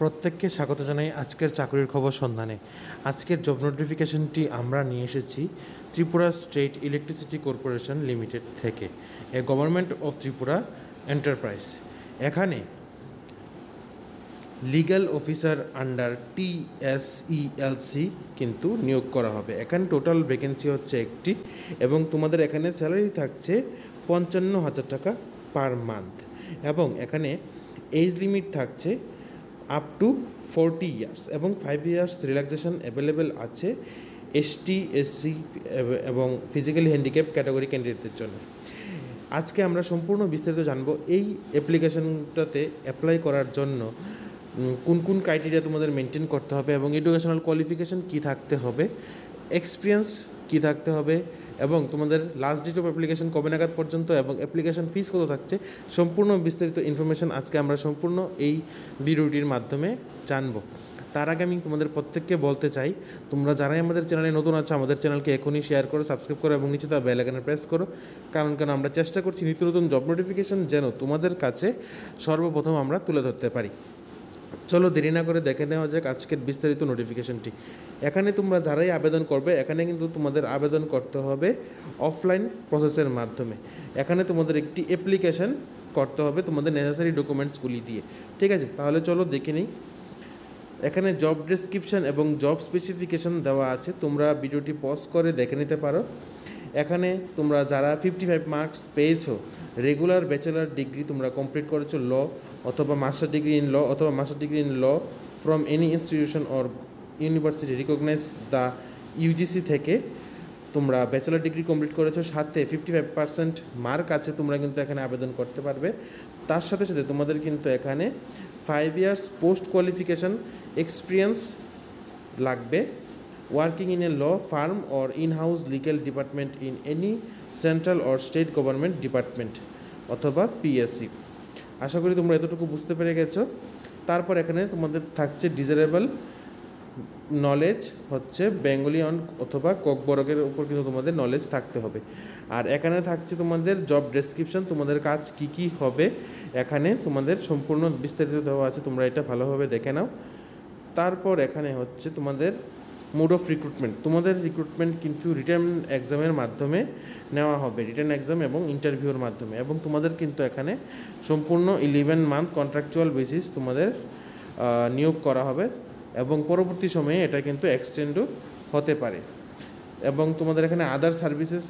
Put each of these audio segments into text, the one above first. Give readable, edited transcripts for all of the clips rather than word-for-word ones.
প্রত্যেককে স্বাগত জানাই আজকের চাকরির খবর সন্ধানে। আজকের জব নোটিফিকেশনটি আমরা নিয়ে এসেছি Tripura state electricity corporation limited থেকে, a government of Tripura enterprise. এখানে লিগ্যাল অফিসার আন্ডার TSELC কিন্তু নিয়োগ করা হবে। এখানে টোটাল ভ্যাকেন্সি হচ্ছে একটি, এবং তোমাদের এখানে স্যালারি থাকছে 55,000 টাকা পার মান্থ, এবং এখানে এজ লিমিট থাকছে আপ টু 40 ইয়ার্স, এবং 5 ইয়ার্স রিল্যাক্সেশন অ্যাভেলেবেল আছে ST SC এবং ফিজিক্যালি হ্যান্ডিক্যাপ ক্যাটাগরি ক্যান্ডিডেটদের জন্য। আজকে আমরা সম্পূর্ণ বিস্তারিত জানবো এই অ্যাপ্লিকেশনটাতে অ্যাপ্লাই করার জন্য কোন কোন ক্রাইটেরিয়া তোমাদের মেনটেন করতে হবে, এবং এডুকেশনাল কোয়ালিফিকেশন কী থাকতে হবে, এক্সপিরিয়েন্স কী থাকতে হবে, এবং তোমাদের লাস্ট ডেট অফ অ্যাপ্লিকেশন কবে নাগাদ পর্যন্ত, এবং অ্যাপ্লিকেশন ফিস কত থাকছে, সম্পূর্ণ বিস্তারিত ইনফরমেশন আজকে আমরা সম্পূর্ণ এই ভিডিওটির মাধ্যমে জানবো। তার আগে আমি তোমাদের প্রত্যেককে বলতে চাই, তোমরা যারাই আমাদের চ্যানেলে নতুন আছো আমাদের চ্যানেলকে এখনই শেয়ার করো, সাবস্ক্রাইব করো, এবং নিচে তার বেল আইকনে প্রেস করো। কারণ আমরা চেষ্টা করছি নিত্য নতুন জব নোটিফিকেশন যেন তোমাদের কাছে সর্বপ্রথম আমরা তুলে ধরতে পারি। চলো দেরি না করে দেখে নেওয়া যাক আজকের বিস্তারিত নোটিফিকেশনটি। এখানে তোমরা যারাই আবেদন করবে, এখানে কিন্তু তোমাদের আবেদন করতে হবে অফলাইন প্রসেসের মাধ্যমে। এখানে তোমাদের একটি অ্যাপ্লিকেশন করতে হবে তোমাদের নেসেসারি ডকুমেন্টসগুলি দিয়ে, ঠিক আছে? তাহলে চলো দেখে নিই। এখানে জব ডেসক্রিপশন এবং জব স্পেসিফিকেশন দেওয়া আছে, তোমরা ভিডিওটি পজ করে দেখে নিতে পারো। এখানে তোমরা যারা 55 মার্কস পেয়েছো, রেগুলার ব্যাচেলার ডিগ্রি তোমরা কমপ্লিট করেছো ল অথবা মাস্টার ডিগ্রি ইন ল অথবা master degree in law from any institution or university recognise the UGC থেকে তোমরা ব্যাচেলার ডিগ্রি কমপ্লিট করেছো, সাথে 55% মার্ক আছে, তোমরা কিন্তু এখানে আবেদন করতে পারবে। তার সাথে সাথে তোমাদের কিন্তু এখানে 5 ইয়ার্স পোস্ট কোয়ালিফিকেশন এক্সপিরিয়েন্স লাগবে, working in a law firm or in house legal department in any central or state government department অথবা PSC। আশা করি তোমরা এতটুকু বুঝতে পেরে গেছো। তারপর এখানে তোমাদের থাকছে ডিজারেবল নলেজ হচ্ছে বেঙ্গলিয়ন অথবা ককবরকের উপর কিন্তু তোমাদের নলেজ থাকতে হবে। আর এখানে থাকছে তোমাদের জব ডেসক্রিপশন, তোমাদের কাজ কি কি হবে এখানে তোমাদের সম্পূর্ণ বিস্তারিত দেওয়া আছে, তোমরা এটা ভালোভাবে দেখে নাও। তারপর এখানে হচ্ছে তোমাদের মোড অফ রিক্রুটমেন্ট, তোমাদের রিক্রুটমেন্ট কিন্তু রিটার্ন এক্সামের মাধ্যমে নেওয়া হবে, রিটার্ন এক্সাম এবং ইন্টারভিউর মাধ্যমে, এবং তোমাদের কিন্তু এখানে সম্পূর্ণ 11 মান্থ কন্ট্রাকচুয়াল বেসিস তোমাদের নিয়োগ করা হবে, এবং পরবর্তী সময়ে এটা কিন্তু এক্সটেন্ডও হতে পারে। এবং তোমাদের এখানে আদার সার্ভিসেস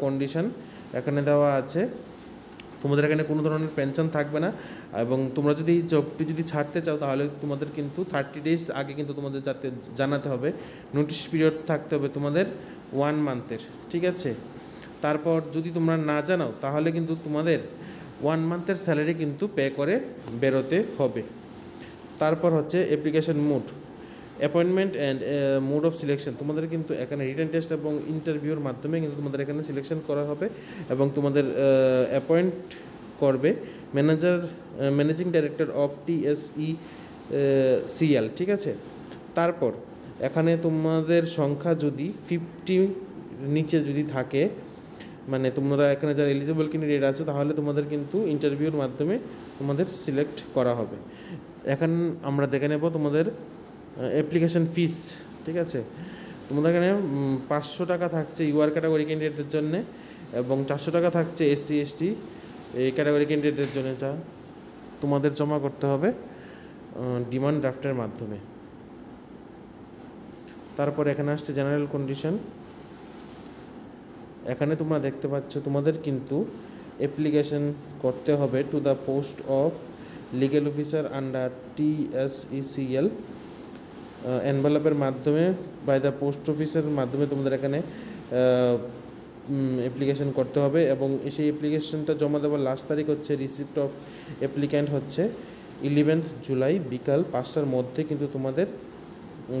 কন্ডিশন এখানে দেওয়া আছে, তোমাদের এখানে কোনো ধরনের পেনশন থাকবে না, এবং তোমরা যদি এই জবটি যদি ছাড়তে চাও তাহলে তোমাদের কিন্তু 30 ডেজ আগে কিন্তু তোমাদের যাতে জানাতে হবে, নোটিশ পিরিয়ড থাকতে হবে তোমাদের 1 মান্থের, ঠিক আছে? তারপর যদি তোমরা না জানাও তাহলে কিন্তু তোমাদের 1 মান্থের স্যালারি কিন্তু পে করে বেরোতে হবে। তারপর হচ্ছে application mode, appointment and mode of selection, তোমাদের কিন্তু এখানে রিটেন টেস্ট এবং ইন্টারভিউর মাধ্যমে কিন্তু তোমাদের এখানে সিলেকশন করা হবে, এবং তোমাদের অ্যাপয়েন্ট করবে ম্যানেজিং ডাইরেক্টর অফ TSECL, ঠিক আছে? তারপর এখানে তোমাদের সংখ্যা যদি 50 নিচে যদি থাকে, মানে তোমরা এখানে যারা এলিজিবল ক্যান্ডিডেট আছো, তাহলে তোমাদের কিন্তু ইন্টারভিউর মাধ্যমে তোমাদের সিলেক্ট করা হবে। এখন আমরা দেখে নেব তোমাদের অ্যাপ্লিকেশন ফিস, ঠিক আছে? তোমাদের এখানে 500 টাকা থাকছে UR ক্যাটাগরি ক্যান্ডিডেটদের জন্য, এবং 400 টাকা থাকছে SC ST এই ক্যাটাগরি ক্যান্ডিডেটদের জন্য, যা তোমাদের জমা করতে হবে ডিমান্ড ড্রাফটের মাধ্যমে। তারপর এখানে আসছে জেনারেল কন্ডিশন, এখানে তোমরা দেখতে পাচ্ছ তোমাদের কিন্তু অ্যাপ্লিকেশন করতে হবে to the post of legal officer under TSECL এনভেলপের মাধ্যমে বাই দ্য পোস্ট অফিসের মাধ্যমে তোমাদের এখানে অ্যাপ্লিকেশন করতে হবে, এবং সেই অ্যাপ্লিকেশনটা জমা দেওয়ার লাস্ট তারিখ হচ্ছে রিসিপ্ট অফ অ্যাপ্লিক্যান্ট হচ্ছে 11 জুলাই বিকাল 5টার মধ্যে কিন্তু তোমাদের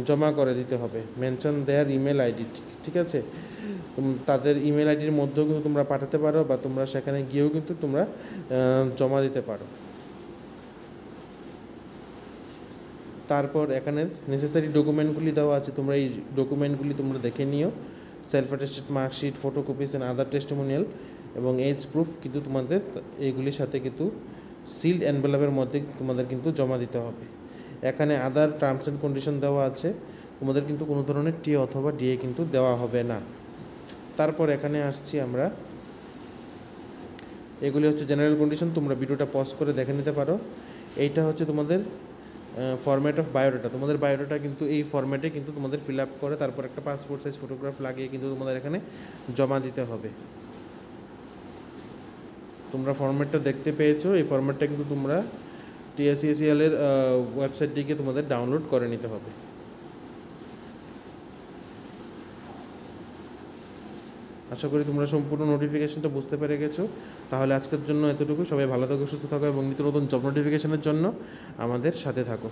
জমা করে দিতে হবে। মেনশন দেয়ার ইমেল আইডি, ঠিক আছে? তাদের ইমেল আইডির মধ্যেও কিন্তু তোমরা পাঠাতে পারো, বা তোমরা সেখানে গিয়েও কিন্তু তোমরা জমা দিতে পারো। তারপর এখানে নেসেসারি ডকুমেন্টগুলি দেওয়া আছে, তোমরা এই ডকুমেন্টগুলি তোমরা দেখে নিও। Self attested marksheet, photocopies and other testimonial এবং এজ প্রুফ কিন্তু তোমাদের এইগুলির সাথে কিন্তু সিল্ড এনভেলপের মধ্যে তোমাদের কিন্তু জমা দিতে হবে। এখানে আদার টার্মস অ্যান্ড কন্ডিশন দেওয়া আছে, তোমাদের কিন্তু কোনো ধরনের টি অথবা ডিএ কিন্তু দেওয়া হবে না। তারপর এখানে আসছি আমরা, এগুলি হচ্ছে জেনারেল কন্ডিশন, তোমরা ভিডিওটা পজ করে দেখে নিতে পারো। এইটা হচ্ছে তোমাদের ফরম্যাট অফ বায়োডাটা। তোমাদের বায়োডাটা কিন্তু এই ফরম্যাটে কিন্তু তোমাদের ফিল আপ করে তারপর একটা পাসপোর্ট সাইজ ফটোগ্রাফ লাগিয়ে কিন্তু তোমাদের এখানে জমা দিতে হবে। তোমরা ফরম্যাটটা দেখতে পেয়েছো, এই ফরম্যাটটা কিন্তু তোমরা TSECL এর ওয়েবসাইট থেকে তোমাদের ডাউনলোড করে নিতে হবে। আশা করি তোমরা সম্পূর্ণ নোটিফিকেশনটা বুঝতে পেরে গেছো। তাহলে আজকের জন্য এতটুকু। সবাই ভালো থাকো, সুস্থ থাকো এবং নিত্য নতুন জব নোটিফিকেশনের জন্য আমাদের সাথে থাকো।